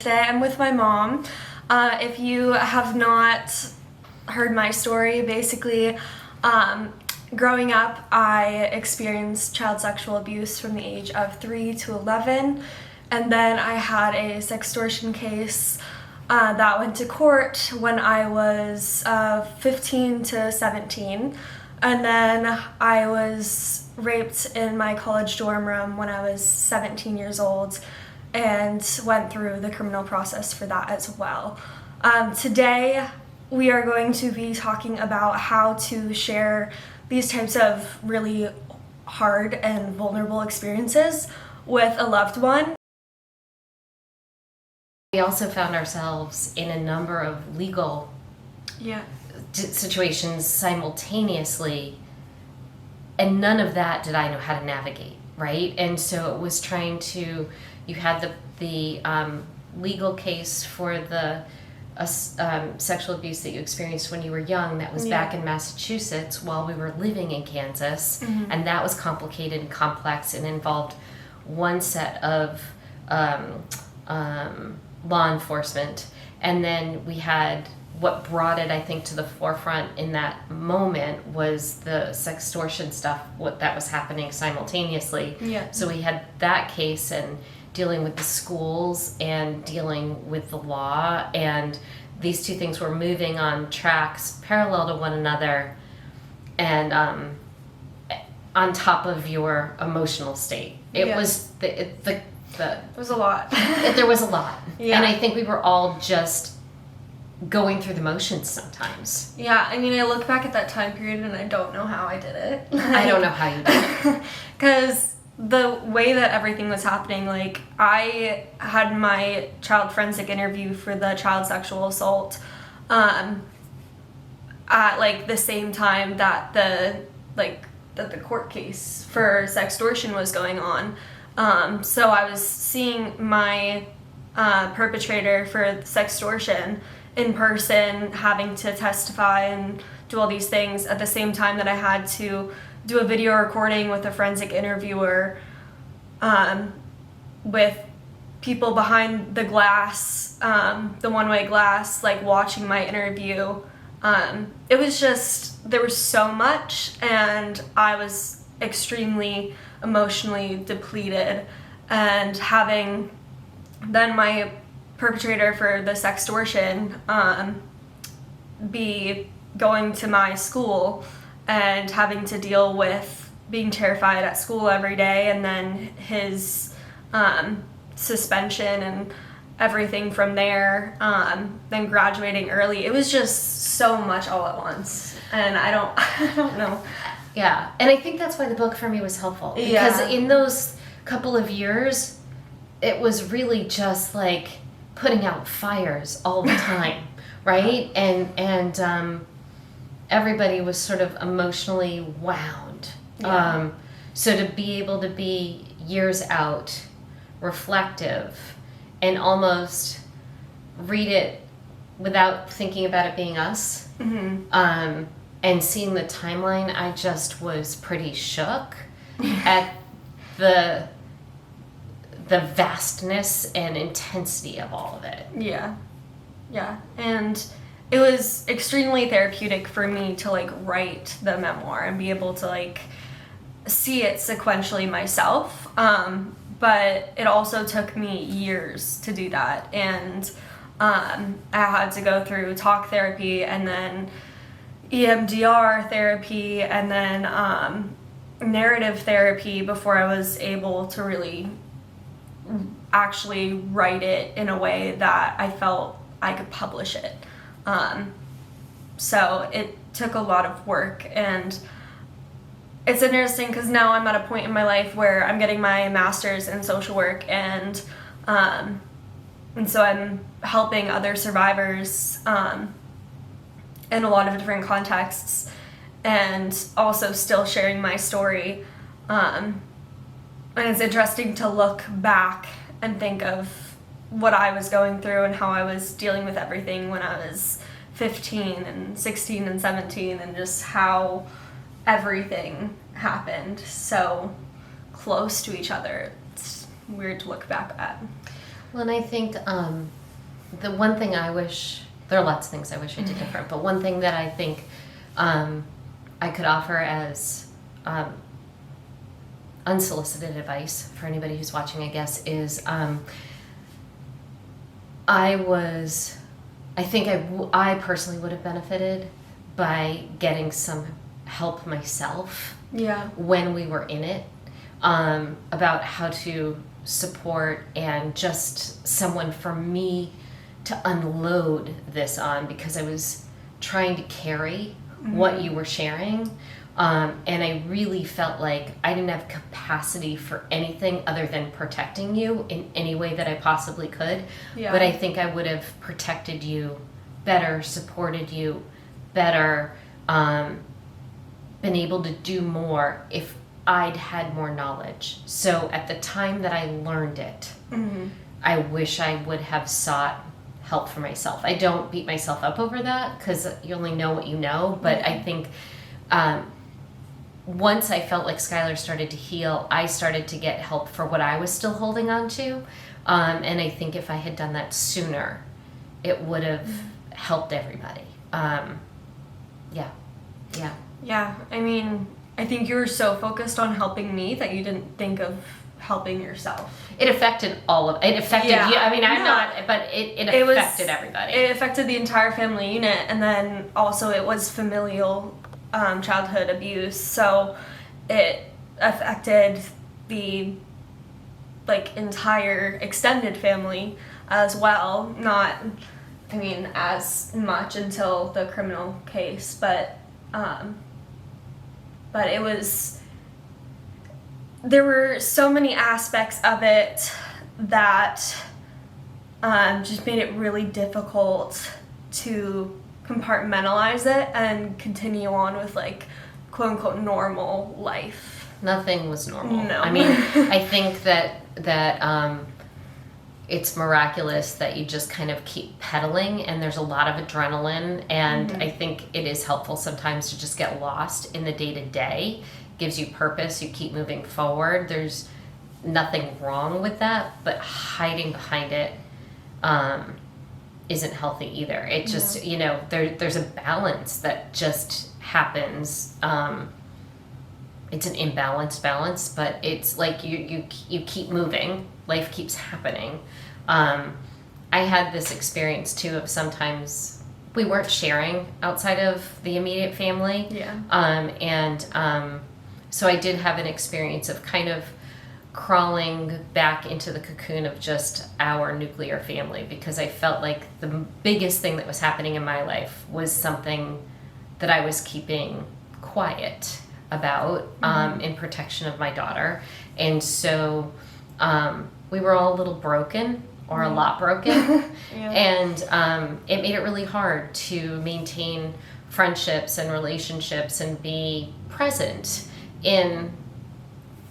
Today I'm with my mom. If you have not heard my story, basically, growing up, I experienced child sexual abuse from the age of 3 to 11, and then I had a sextortion case that went to court when I was 15 to 17, and then I was raped in my college dorm room when I was 17 years old, and went through the criminal process for that as well. Today, we are going to be talking about how to share these types of really hard and vulnerable experiences with a loved one. We also found ourselves in a number of legal situations simultaneously, and none of that did I know how to navigate, right? And so it was trying to, you had the legal case for the sexual abuse that you experienced when you were young that was back in Massachusetts while we were living in Kansas, and that was complicated and complex and involved one set of law enforcement, and then we had what brought it, I think, to the forefront in that moment was the sextortion stuff, what that was happening simultaneously. So we had that case and dealing with the schools and dealing with the law, and these two things were moving on tracks parallel to one another, and on top of your emotional state. It was it was a lot. There was a lot. And I think we were all just going through the motions sometimes. I mean, I look back at that time period and I don't know how I did it. I don't know how you did it. Because the way that everything was happening, like, I had my child forensic interview for the child sexual assault at like the same time that the court case for sextortion was going on. So I was seeing my perpetrator for sextortion in person, having to testify and do all these things at the same time that I had to do a video recording with a forensic interviewer, with people behind the glass, the one-way glass, like watching my interview. It was just, there was so much, and I was extremely emotionally depleted, and having then my perpetrator for the sextortion be going to my school and having to deal with being terrified at school every day, and then his suspension and everything from there, then graduating early. It was just so much all at once, and I don't know. Yeah, and I think that's why the book for me was helpful, because in those couple of years, it was really just like putting out fires all the time, right? And everybody was sort of emotionally wound. So to be able to be years out, reflective, and almost read it without thinking about it being us, and seeing the timeline, I just was pretty shook at the vastness and intensity of all of it. Yeah, and it was extremely therapeutic for me to like write the memoir and be able to like see it sequentially myself, but it also took me years to do that, and I had to go through talk therapy and then EMDR therapy and then narrative therapy before I was able to really actually write it in a way that I felt I could publish it. So it took a lot of work, and it's interesting because now I'm at a point in my life where I'm getting my master's in social work, and so I'm helping other survivors in a lot of different contexts, and also still sharing my story. And it's interesting to look back and think of what I was going through and how I was dealing with everything when I was 15 and 16 and 17, and just how everything happened so close to each other. It's weird to look back at. Well, and I think the one thing I wish, there are lots of things I wish I did different, but one thing that I think I could offer as unsolicited advice for anybody who's watching, I guess, is I personally would have benefited by getting some help myself when we were in it, about how to support and just someone for me to unload this on, because I was trying to carry what you were sharing. And I really felt like I didn't have capacity for anything other than protecting you in any way that I possibly could. Yeah. But I think I would have protected you better, supported you better, been able to do more if I'd had more knowledge. So at the time that I learned it, I wish I would have sought help for myself. I don't beat myself up over that, because you only know what you know. But I think once I felt like Skylar started to heal, I started to get help for what I was still holding on to. And I think if I had done that sooner, it would have helped everybody. Yeah, I mean, I think you were so focused on helping me that you didn't think of helping yourself. It affected it affected you. I mean, I'm not, but it affected everybody. It affected the entire family unit, and then also it was familial childhood abuse, so it affected the entire extended family as well. Not, I mean, as much until the criminal case, but it was, there were so many aspects of it that just made it really difficult to compartmentalize it and continue on with quote unquote normal life. Nothing was normal. No. I mean, I think that it's miraculous that you just kind of keep pedaling, and there's a lot of adrenaline, and I think it is helpful sometimes to just get lost in the day-to-day. Gives you purpose, you keep moving forward. There's nothing wrong with that, but hiding behind it isn't healthy either. It just, there's a balance that just happens. It's an imbalanced balance, but it's like you keep moving. Life keeps happening. I had this experience too of sometimes we weren't sharing outside of the immediate family. Yeah. So I did have an experience of kind of crawling back into the cocoon of just our nuclear family, because I felt like the biggest thing that was happening in my life was something that I was keeping quiet about in protection of my daughter. And so we were all a little broken, or a lot broken. And it made it really hard to maintain friendships and relationships and be present in,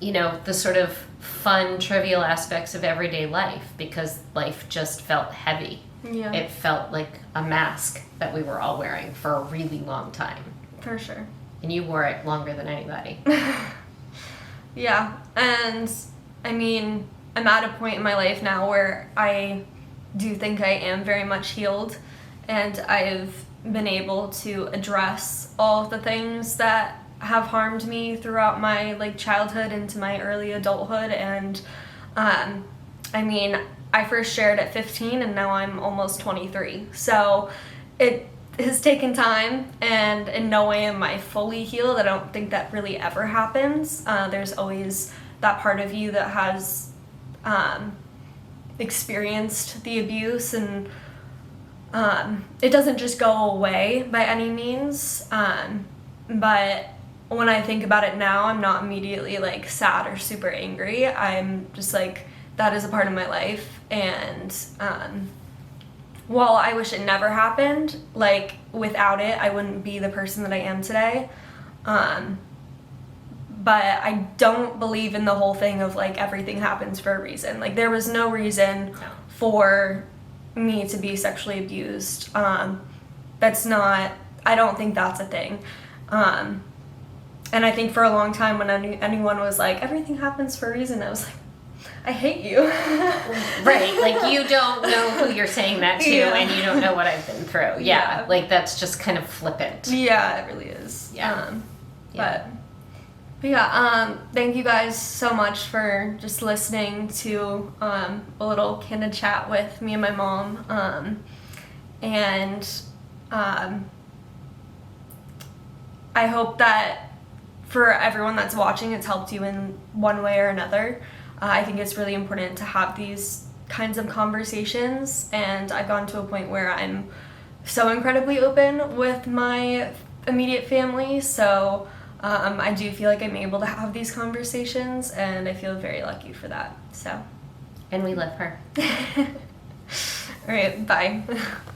the sort of fun, trivial aspects of everyday life, because life just felt heavy. Yeah. It felt like a mask that we were all wearing for a really long time. For sure. And you wore it longer than anybody. Yeah, and I mean, I'm at a point in my life now where I do think I am very much healed, and I've been able to address all of the things that have harmed me throughout my childhood into my early adulthood. And I mean, I first shared at 15 and now I'm almost 23, so it has taken time, and in no way am I fully healed. I don't think that really ever happens. There's always that part of you that has experienced the abuse, and it doesn't just go away by any means. But when I think about it now, I'm not immediately sad or super angry. I'm just that is a part of my life, and while I wish it never happened, without it, I wouldn't be the person that I am today. But I don't believe in the whole thing of everything happens for a reason. There was no reason for me to be sexually abused. That's not, I don't think that's a thing. And I think for a long time when anyone was everything happens for a reason, I was I hate you. Right, like you don't know who you're saying that to, and you don't know what I've been through. Yeah, like that's just kind of flippant. Yeah, it really is. Yeah. But yeah, thank you guys so much for just listening to a little candid chat with me and my mom. And I hope that for everyone that's watching, it's helped you in one way or another. I think it's really important to have these kinds of conversations, and I've gotten to a point where I'm so incredibly open with my immediate family, so I do feel like I'm able to have these conversations, and I feel very lucky for that. So, and we love her. All right, bye.